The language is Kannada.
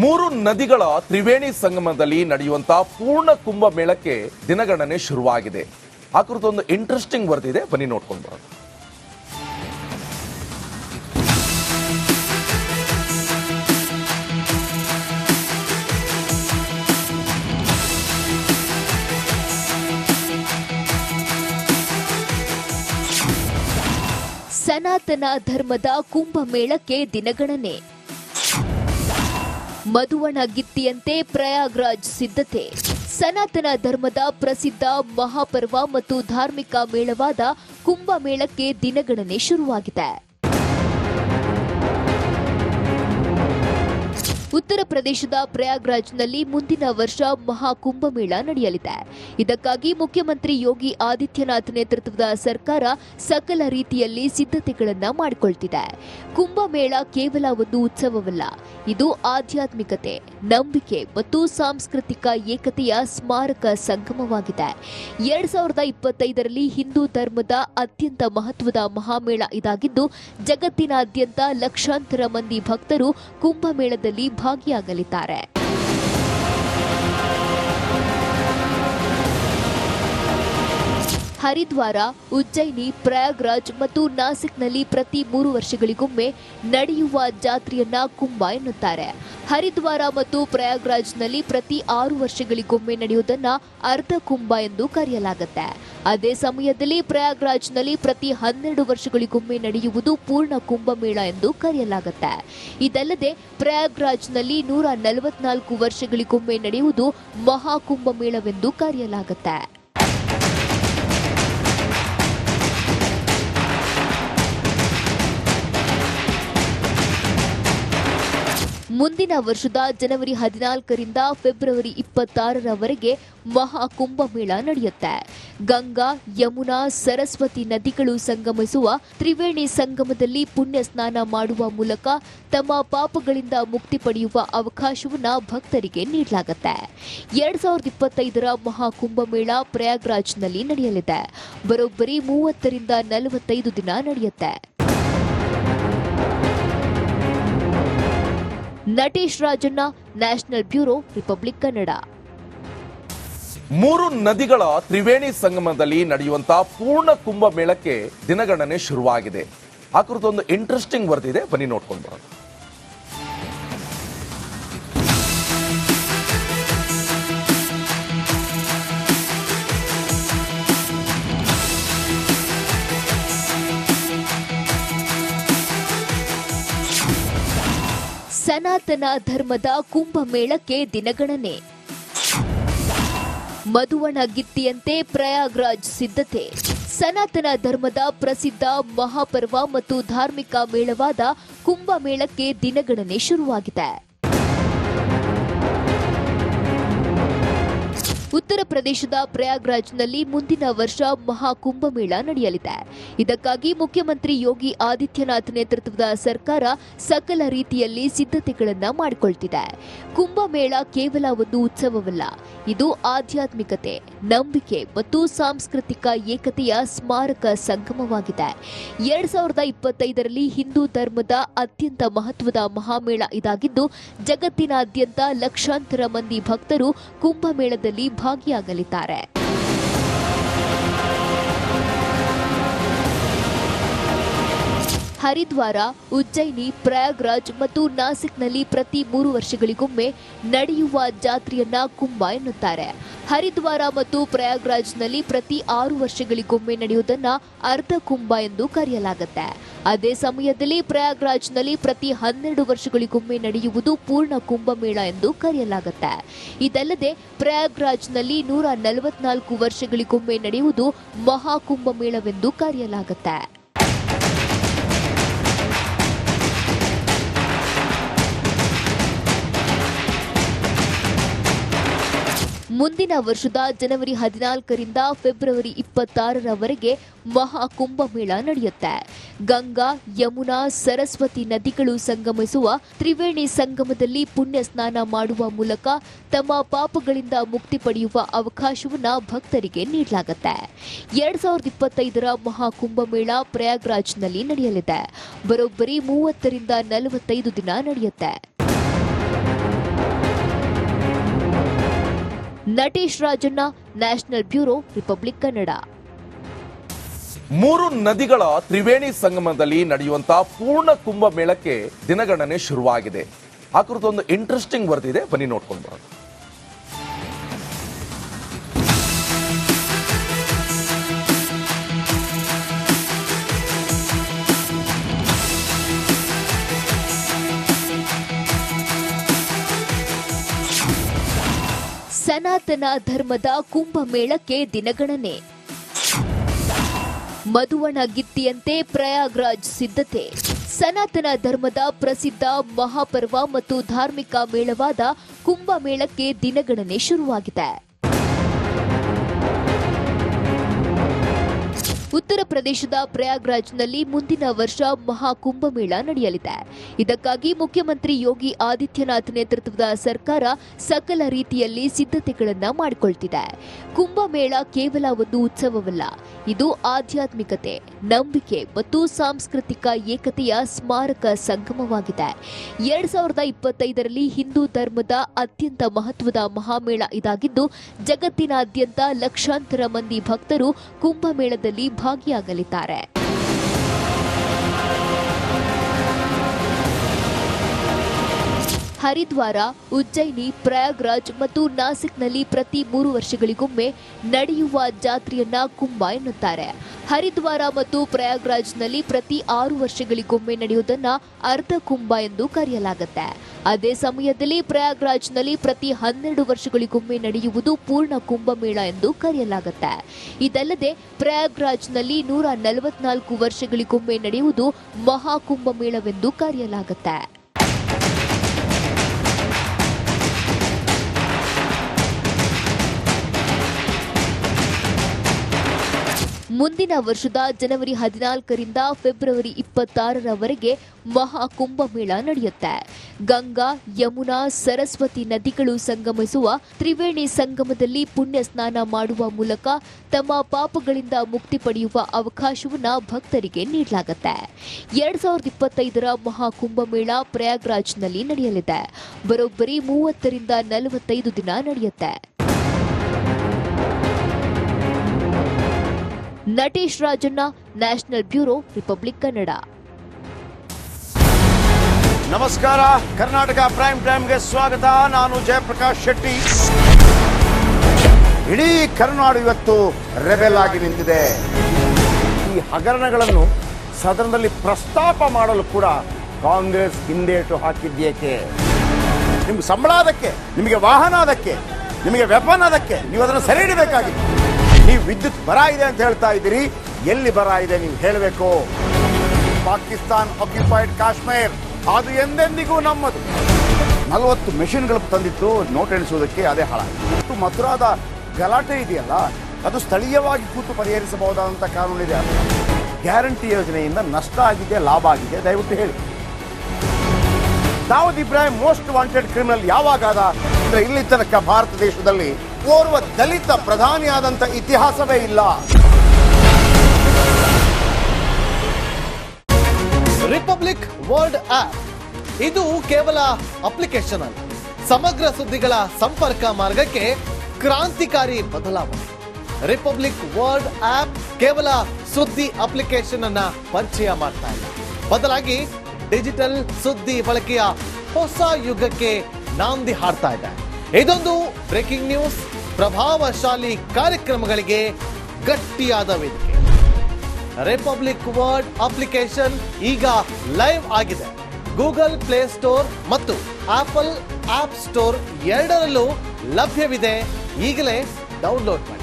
ಮೂರು ನದಿಗಳ ತ್ರಿವೇಣಿ ಸಂಗಮದಲ್ಲಿ ನಡೆಯುವಂತಹ ಪೂರ್ಣ ಕುಂಭ ಮೇಳಕ್ಕೆ ದಿನಗಣನೆ ಶುರುವಾಗಿದೆ. ಆ ಕುರಿತೊಂದು ಇಂಟ್ರೆಸ್ಟಿಂಗ್ ವರದಿದೆ, ಬನ್ನಿ ನೋಡ್ಕೊಂಡು ಬರೋಣ. ಸನಾತನ ಧರ್ಮದ ಕುಂಭಮೇಳಕ್ಕೆ ದಿನಗಣನೆ. ಮಧುವಣಗಿತ್ತಿಯಂತೆ ಪ್ರಯಾಗ್ರಾಜ್ ಸಿದ್ಧತೆ. ಸನಾತನ ಧರ್ಮದ ಪ್ರಸಿದ್ಧ ಮಹಾಪರ್ವ ಮತ್ತು ಧಾರ್ಮಿಕ ಮೇಳವಾದ ಕುಂಭಮೇಳಕ್ಕೆ ದಿನಗಣನೆ ಶುರುವಾಗಿದೆ. ಉತ್ತರ ಪ್ರದೇಶದ ಪ್ರಯಾಗ್ರಾಜ್ನಲ್ಲಿ ಮುಂದಿನ ವರ್ಷ ಮಹಾಕುಂಭಮೇಳ ನಡೆಯಲಿದೆ. ಇದಕ್ಕಾಗಿ ಮುಖ್ಯಮಂತ್ರಿ ಯೋಗಿ ಆದಿತ್ಯನಾಥ್ ನೇತೃತ್ವದ ಸರ್ಕಾರ ಸಕಲ ರೀತಿಯಲ್ಲಿ ಸಿದ್ಧತೆಗಳನ್ನು ಮಾಡಿಕೊಳ್ತಿದೆ. ಕುಂಭಮೇಳ ಕೇವಲ ಒಂದು ಉತ್ಸವವಲ್ಲ, ಇದು ಆಧ್ಯಾತ್ಮಿಕತೆ, ನಂಬಿಕೆ ಮತ್ತು ಸಾಂಸ್ಕೃತಿಕ ಏಕತೆಯ ಸ್ಮಾರಕ ಸಂಗಮವಾಗಿದೆ. 2025ರಲ್ಲಿ ಹಿಂದೂ ಧರ್ಮದ ಅತ್ಯಂತ ಮಹತ್ವದ ಮಹಾಮೇಳ ಇದಾಗಿದ್ದು, ಜಗತ್ತಿನಾದ್ಯಂತ ಲಕ್ಷಾಂತರ ಮಂದಿ ಭಕ್ತರು ಕುಂಭಮೇಳದಲ್ಲಿ ಭಾಗಿಯಾಗಲಿದ್ದಾರೆ. ಹರಿದ್ವಾರ, ಉಜ್ಜಯಿನಿ, ಪ್ರಯಾಗ್ರಾಜ್ ಮತ್ತು ನಾಸಿಕ್ನಲ್ಲಿ ಪ್ರತಿ 3 ವರ್ಷಗಳಿಗೊಮ್ಮೆ ನಡೆಯುವ ಜಾತ್ರೆಯನ್ನ ಕುಂಭ ಎನ್ನುತ್ತಾರೆ. ಹರಿದ್ವಾರ ಮತ್ತು ಪ್ರಯಾಗ್ರಾಜ್ನಲ್ಲಿ ಪ್ರತಿ 6 ವರ್ಷಗಳಿಗೊಮ್ಮೆ ನಡೆಯುವುದನ್ನ ಅರ್ಧ ಕುಂಭ ಎಂದು ಕರೆಯಲಾಗುತ್ತೆ. ಅದೇ ಸಮಯದಲ್ಲಿ ಪ್ರಯಾಗ್ರಾಜ್ನಲ್ಲಿ ಪ್ರತಿ 12 ವರ್ಷಗಳಿಗೊಮ್ಮೆ ನಡೆಯುವುದು ಪೂರ್ಣ ಕುಂಭಮೇಳ ಎಂದು ಕರೆಯಲಾಗುತ್ತೆ. ಇದಲ್ಲದೆ ಪ್ರಯಾಗ್ರಾಜ್ನಲ್ಲಿ 144 ವರ್ಷಗಳಿಗೊಮ್ಮೆ ನಡೆಯುವುದು ಮಹಾಕುಂಭಮೇಳವೆಂದು ಕರೆಯಲಾಗುತ್ತೆ. ಮುಂದಿನ ವರ್ಷದ ಜನವರಿ 14ರಿಂದ ಫೆಬ್ರವರಿ 26ರವರೆಗೆ ಮಹಾಕುಂಭಮೇಳ ನಡೆಯುತ್ತೆ. ಗಂಗಾ, ಯಮುನಾ, ಸರಸ್ವತಿ ನದಿಗಳು ಸಂಗಮಿಸುವ ತ್ರಿವೇಣಿ ಸಂಗಮದಲ್ಲಿ ಪುಣ್ಯ ಸ್ನಾನ ಮಾಡುವ ಮೂಲಕ ತಮ್ಮ ಪಾಪಗಳಿಂದ ಮುಕ್ತಿ ಪಡೆಯುವ ಅವಕಾಶವನ್ನು ಭಕ್ತರಿಗೆ ನೀಡಲಾಗುತ್ತೆ. 2025ರ ಮಹಾಕುಂಭಮೇಳ ಪ್ರಯಾಗ್ರಾಜ್ನಲ್ಲಿ ನಡೆಯಲಿದೆ. ಬರೋಬ್ಬರಿ 30ರಿಂದ 45 ದಿನ ನಡೆಯುತ್ತೆ. Natesh Rajanna, national bureau, republic Kannada. ಮೂರು ನದಿಗಳ ತ್ರಿವೇಣಿ ಸಂಗಮದಲ್ಲಿ ನಡೆಯುವಂತಹ ಪೂರ್ಣ ಕುಂಭ ಮೇಳಕ್ಕೆ ದಿನಗಣನೆ ಶುರುವಾಗಿದೆ. ಆ ಕುರಿತೊಂದು ಇಂಟ್ರೆಸ್ಟಿಂಗ್ ವರದಿದೆ, ಬನ್ನಿ ನೋಡ್ಕೊಂಡು ಬರೋಣ. ಸನಾತನ ಧರ್ಮದ ಕುಂಭಮೇಳಕ್ಕೆ ದಿನಗಣನೆ. ಮಧುವಣಗಿತ್ತಿಯಂತೆ ಪ್ರಯಾಗ್ರಾಜ್ ಸಿದ್ಧತೆ. ಸನಾತನ ಧರ್ಮದ ಪ್ರಸಿದ್ಧ ಮಹಾಪರ್ವ ಮತ್ತು ಧಾರ್ಮಿಕ ಮೇಳವಾದ ಕುಂಭಮೇಳಕ್ಕೆ ದಿನಗಣನೆ ಶುರುವಾಗಿದೆ. ಉತ್ತರ ಪ್ರದೇಶದ ಪ್ರಯಾಗ್ರಾಜ್ನಲ್ಲಿ ಮುಂದಿನ ವರ್ಷ ಮಹಾಕುಂಭಮೇಳ ನಡೆಯಲಿದೆ. ಇದಕ್ಕಾಗಿ ಮುಖ್ಯಮಂತ್ರಿ ಯೋಗಿ ಆದಿತ್ಯನಾಥ್ ನೇತೃತ್ವದ ಸರ್ಕಾರ ಸಕಲ ರೀತಿಯಲ್ಲಿ ಸಿದ್ಧತೆಗಳನ್ನು ಮಾಡಿಕೊಳ್ತಿದೆ. ಕುಂಭಮೇಳ ಕೇವಲ ಒಂದು ಉತ್ಸವವಲ್ಲ, ಇದು ಆಧ್ಯಾತ್ಮಿಕತೆ, ನಂಬಿಕೆ ಮತ್ತು ಸಾಂಸ್ಕೃತಿಕ ಏಕತೆಯ ಸ್ಮಾರಕ ಸಂಗಮವಾಗಿದೆ. 2025ರಲ್ಲಿ ಹಿಂದೂ ಧರ್ಮದ ಅತ್ಯಂತ ಮಹತ್ವದ ಮಹಾಮೇಳ ಇದಾಗಿದ್ದು, ಜಗತ್ತಿನಾದ್ಯಂತ ಲಕ್ಷಾಂತರ ಮಂದಿ ಭಕ್ತರು ಕುಂಭಮೇಳದಲ್ಲಿ ಭಾಗಿಯಾಗಲಿದ್ದಾರೆ. ಹರಿದ್ವಾರ, ಉಜ್ಜಯಿನಿ, ಪ್ರಯಾಗ್ರಾಜ್ ಮತ್ತು ನಾಸಿಕ್ನಲ್ಲಿ ಪ್ರತಿ 3 ವರ್ಷಗಳಿಗೊಮ್ಮೆ ನಡೆಯುವ ಜಾತ್ರೆಯನ್ನ ಕುಂಭ ಎನ್ನುತ್ತಾರೆ. ಹರಿದ್ವಾರ ಮತ್ತು ಪ್ರಯಾಗ್ರಾಜ್ನಲ್ಲಿ ಪ್ರತಿ 6 ವರ್ಷಗಳಿಗೊಮ್ಮೆ ನಡೆಯುವುದನ್ನ ಅರ್ಧ ಕುಂಭ ಎಂದು ಕರೆಯಲಾಗುತ್ತೆ. ಅದೇ ಸಮಯದಲ್ಲಿ ಪ್ರಯಾಗ್ರಾಜ್ನಲ್ಲಿ ಪ್ರತಿ 12 ವರ್ಷಗಳಿಗೊಮ್ಮೆ ನಡೆಯುವುದು ಪೂರ್ಣ ಕುಂಭಮೇಳ ಎಂದು ಕರೆಯಲಾಗುತ್ತೆ. ಇದಲ್ಲದೆ ಪ್ರಯಾಗ್ರಾಜ್ನಲ್ಲಿ 144 ವರ್ಷಗಳಿಗೊಮ್ಮೆ ನಡೆಯುವುದು ಮಹಾಕುಂಭಮೇಳವೆಂದು ಕರೆಯಲಾಗುತ್ತೆ. ಮುಂದಿನ ವರ್ಷದ ಜನವರಿ 14ರಿಂದ ಫೆಬ್ರವರಿ 26ರವರೆಗೆ ಮಹಾಕುಂಭಮೇಳ ನಡೆಯುತ್ತೆ. ಗಂಗಾ, ಯಮುನಾ, ಸರಸ್ವತಿ ನದಿಗಳು ಸಂಗಮಿಸುವ ತ್ರಿವೇಣಿ ಸಂಗಮದಲ್ಲಿ ಪುಣ್ಯ ಸ್ನಾನ ಮಾಡುವ ಮೂಲಕ ತಮ್ಮ ಪಾಪಗಳಿಂದ ಮುಕ್ತಿ ಪಡೆಯುವ ಅವಕಾಶವನ್ನು ಭಕ್ತರಿಗೆ ನೀಡಲಾಗುತ್ತೆ. 2025ರ ಮಹಾಕುಂಭಮೇಳ ಪ್ರಯಾಗ್ರಾಜ್ನಲ್ಲಿ ನಡೆಯಲಿದೆ. ಬರೋಬ್ಬರಿ 30ರಿಂದ 45 ದಿನ ನಡೆಯುತ್ತೆ. Natesh Rajanna, national bureau, republic Kannada. 3 ನದಿಗಳ ತ್ರಿವೇಣಿ ಸಂಗಮದಲ್ಲಿ ನಡೆಯುವಂತಹ ಪೂರ್ಣ ಕುಂಭ ಮೇಳಕ್ಕೆ ದಿನಗಣನೆ ಶುರುವಾಗಿದೆ. ಆ ಕುರಿತೊಂದು ಇಂಟ್ರೆಸ್ಟಿಂಗ್ ವರದಿದೆ, ಬನ್ನಿ ನೋಡ್ಕೊಂಡು ಬರೋಣ. ಸನಾತನ ಧರ್ಮದ ಕುಂಭಮೇಳಕ್ಕೆ ದಿನಗಣನೆ. ಮಧುವಣಗಿತ್ತಿಯಂತೆ ಪ್ರಯಾಗ್ರಾಜ್ ಸಿದ್ಧತೆ. ಸನಾತನ ಧರ್ಮದ ಪ್ರಸಿದ್ಧ ಮಹಾಪರ್ವ ಮತ್ತು ಧಾರ್ಮಿಕ ಮೇಳವಾದ ಕುಂಭಮೇಳಕ್ಕೆ ದಿನಗಣನೆ ಶುರುವಾಗಿದೆ. ಉತ್ತರ ಪ್ರದೇಶದ ಪ್ರಯಾಗ್ರಾಜ್ನಲ್ಲಿ ಮುಂದಿನ ವರ್ಷ ಮಹಾಕುಂಭಮೇಳ ನಡೆಯಲಿದೆ. ಇದಕ್ಕಾಗಿ ಮುಖ್ಯಮಂತ್ರಿ ಯೋಗಿ ಆದಿತ್ಯನಾಥ್ ನೇತೃತ್ವದ ಸರ್ಕಾರ ಸಕಲ ರೀತಿಯಲ್ಲಿ ಸಿದ್ಧತೆಗಳನ್ನು ಮಾಡಿಕೊಳ್ತಿದೆ. ಕುಂಭಮೇಳ ಕೇವಲ ಒಂದು ಉತ್ಸವವಲ್ಲ, ಇದು ಆಧ್ಯಾತ್ಮಿಕತೆ, ನಂಬಿಕೆ ಮತ್ತು ಸಾಂಸ್ಕೃತಿಕ ಏಕತೆಯ ಸ್ಮಾರಕ ಸಂಗಮವಾಗಿದೆ. 2025ರಲ್ಲಿ ಹಿಂದೂ ಧರ್ಮದ ಅತ್ಯಂತ ಮಹತ್ವದ ಮಹಾಮೇಳ ಇದಾಗಿದ್ದು, ಜಗತ್ತಿನಾದ್ಯಂತ ಲಕ್ಷಾಂತರ ಮಂದಿ ಭಕ್ತರು ಕುಂಭಮೇಳದಲ್ಲಿ ಭಾಗಿಯಾಗಲಿದ್ದಾರೆ. ಹರಿದ್ವಾರ, ಉಜ್ಜಯಿನಿ, ಪ್ರಯಾಗ್ರಾಜ್ ಮತ್ತು ನಾಸಿಕ್ನಲ್ಲಿ ಪ್ರತಿ 3 ವರ್ಷಗಳಿಗೊಮ್ಮೆ ನಡೆಯುವ ಜಾತ್ರೆಯನ್ನ ಕುಂಭ ಎನ್ನುತ್ತಾರೆ. ಹರಿದ್ವಾರ ಮತ್ತು ಪ್ರಯಾಗ್ರಾಜ್ನಲ್ಲಿ ಪ್ರತಿ 6 ವರ್ಷಗಳಿಗೊಮ್ಮೆ ನಡೆಯುವುದನ್ನ ಅರ್ಧ ಕುಂಭ ಎಂದು ಕರೆಯಲಾಗುತ್ತೆ. ಅದೇ ಸಮಯದಲ್ಲಿ ಪ್ರಯಾಗ್ರಾಜ್ನಲ್ಲಿ ಪ್ರತಿ 12 ವರ್ಷಗಳಿಗೊಮ್ಮೆ ನಡೆಯುವುದು ಪೂರ್ಣ ಕುಂಭಮೇಳ ಎಂದು ಕರೆಯಲಾಗುತ್ತೆ. ಇದಲ್ಲದೆ ಪ್ರಯಾಗ್ರಾಜ್ನಲ್ಲಿ 144 ವರ್ಷಗಳಿಗೊಮ್ಮೆ ನಡೆಯುವುದು ಮಹಾಕುಂಭಮೇಳವೆಂದು ಕರೆಯಲಾಗುತ್ತೆ. ಮುಂದಿನ ವರ್ಷದ ಜನವರಿ 14ರಿಂದ ಫೆಬ್ರವರಿ 26ರವರೆಗೆ ಮಹಾಕುಂಭಮೇಳ ನಡೆಯುತ್ತೆ. ಗಂಗಾ, ಯಮುನಾ, ಸರಸ್ವತಿ ನದಿಗಳು ಸಂಗಮಿಸುವ ತ್ರಿವೇಣಿ ಸಂಗಮದಲ್ಲಿ ಪುಣ್ಯ ಸ್ನಾನ ಮಾಡುವ ಮೂಲಕ ತಮ್ಮ ಪಾಪಗಳಿಂದ ಮುಕ್ತಿ ಪಡೆಯುವ ಅವಕಾಶವನ್ನು ಭಕ್ತರಿಗೆ ನೀಡಲಾಗುತ್ತೆ. 2025ರ ಮಹಾಕುಂಭಮೇಳ ಪ್ರಯಾಗ್ರಾಜ್ನಲ್ಲಿ ನಡೆಯಲಿದೆ. ಬರೋಬ್ಬರಿ 30ರಿಂದ 45 ದಿನ ನಡೆಯುತ್ತೆ. Natesh Rajanna, national bureau, republic Kannada. ನಮಸ್ಕಾರ, ಕರ್ನಾಟಕ ಪ್ರೈಮ್ ಟೈಮ್ಗೆ ಸ್ವಾಗತ. ನಾನು ಜಯಪ್ರಕಾಶ್ ಶೆಟ್ಟಿ. ಇಡೀ ಕರ್ನಾಡು ಇವತ್ತು ರೆಬೆಲ್ ಆಗಿ ನಿಂತಿದೆ. ಈ ಹಗರಣಗಳನ್ನು ಸದನದಲ್ಲಿ ಪ್ರಸ್ತಾಪ ಮಾಡಲು ಕೂಡ ಕಾಂಗ್ರೆಸ್ ಹಿಂದೇಟು ಹಾಕಿದ್ದೇಕೆ? ನಿಮ್ಗೆ ಸಂಬಳ ಅದಕ್ಕೆ, ನಿಮಗೆ ವಾಹನ ಅದಕ್ಕೆ, ನಿಮಗೆ ವೆಪನ್ ಅದಕ್ಕೆ, ನೀವು ಅದನ್ನು ಸೆರೆ ಹಿಡಿಬೇಕಾಗಿತ್ತು. ನೀವು ವಿದ್ಯುತ್ ಬರ ಇದೆ ಅಂತ ಹೇಳ್ತಾ ಇದ್ದೀರಿ, ಎಲ್ಲಿ ಬರ ಇದೆ ನೀವು ಹೇಳಬೇಕು. ಪಾಕಿಸ್ತಾನ್ ಆಕ್ಯುಪೈಡ್ ಕಾಶ್ಮೀರ್ ಅದು ಎಂದೆಂದಿಗೂ ನಮ್ಮದು. 40 ಮೆಷಿನ್ಗಳು ತಂದಿತ್ತು ನೋಟ್ ಎಣಿಸುವುದಕ್ಕೆ, ಅದೇ ಹಾಳಾಯಿತು. ಮಥುರಾದ ಗಲಾಟೆ ಇದೆಯಲ್ಲ, ಅದು ಸ್ಥಳೀಯವಾಗಿ ಕೂತು ಪರಿಹರಿಸಬಹುದಾದಂಥ ಕಾನೂನಿದೆ. ಗ್ಯಾರಂಟಿ ಯೋಜನೆಯಿಂದ ನಷ್ಟ ಆಗಿದೆ, ಲಾಭ ಆಗಿದೆ, ದಯವಿಟ್ಟು ಹೇಳಿ. Dawood Ibrahim most wanted criminal ಯಾವಾಗಾದ ಅಂದ್ರೆ ಇಲ್ಲಿ ತನಕ ಭಾರತ ದೇಶದಲ್ಲಿ ಓರ್ವ ದಲಿತ ಪ್ರಧಾನಿಯಾದಂಥ ಇತಿಹಾಸವೇ ಇಲ್ಲ. ರಿಪಬ್ಲಿಕ್ ವರ್ಲ್ಡ್ ಆಪ್ ಇದು ಕೇವಲ ಅಪ್ಲಿಕೇಶನ್ ಅಲ್ಲ, ಸಮಗ್ರ ಸುದ್ದಿಗಳ ಸಂಪರ್ಕ ಮಾರ್ಗಕ್ಕೆ ಕ್ರಾಂತಿಕಾರಿ ಬದಲಾವಣೆ. ರಿಪಬ್ಲಿಕ್ ವರ್ಲ್ಡ್ ಆಪ್ ಕೇವಲ ಸುದ್ದಿ ಅಪ್ಲಿಕೇಶನ್ ಅನ್ನ ಪರಿಚಯ ಮಾಡ್ತಾ ಇಲ್ಲ, ಬದಲಾಗಿ ಡಿಜಿಟಲ್ ಸುದ್ದಿ ಬಳಕೆಯ ಹೊಸ ಯುಗಕ್ಕೆ ನಾಂದಿ ಹಾಡ್ತಾ ಇದೆ. ಇದೊಂದು ಬ್ರೇಕಿಂಗ್ ನ್ಯೂಸ್, ಪ್ರಭಾವಶಾಲಿ ಕಾರ್ಯಕ್ರಮಗಳಿಗೆ ಗಟ್ಟಿಯಾದ ವೇದಿಕೆ. ರಿಪಬ್ಲಿಕ್ ವರ್ಲ್ಡ್ ಅಪ್ಲಿಕೇಶನ್ ಈಗ ಲೈವ್ ಆಗಿದೆ. ಗೂಗಲ್ ಪ್ಲೇ ಸ್ಟೋರ್ ಮತ್ತು ಆಪಲ್ ಆಪ್ ಸ್ಟೋರ್ ಎರಡರಲ್ಲೂ ಲಭ್ಯವಿದೆ. ಈಗಲೇ ಡೌನ್ಲೋಡ್ ಮಾಡಿ.